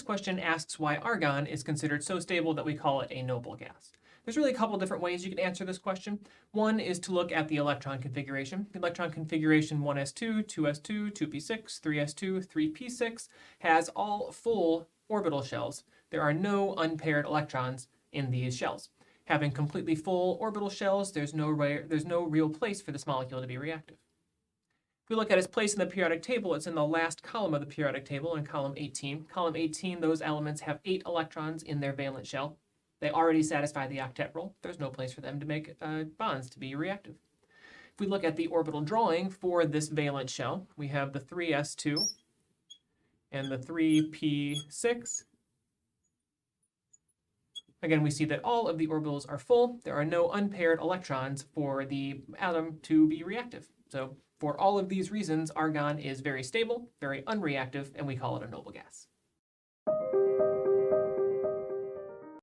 question asks why argon is considered so stable that we call it a noble gas. There's really a couple different ways you can answer this question. One is to look at the electron configuration. The electron configuration 1s2, 2s2, 2p6, 3s2, 3p6 has all full orbital shells. There are no unpaired electrons in these shells. Having completely full orbital shells, there's no real place for this molecule to be reactive. If we look at its place in the periodic table, it's in the last column of the periodic table in column 18. Column 18, those elements have 8 electrons in their valence shell. They already satisfy the octet rule. There's no place for them to make bonds to be reactive. If we look at the orbital drawing for this valence shell, we have the 3s2 and the 3p6. Again, we see that all of the orbitals are full. There are no unpaired electrons for the atom to be reactive. So for all of these reasons, argon is very stable, very unreactive, and we call it a noble gas.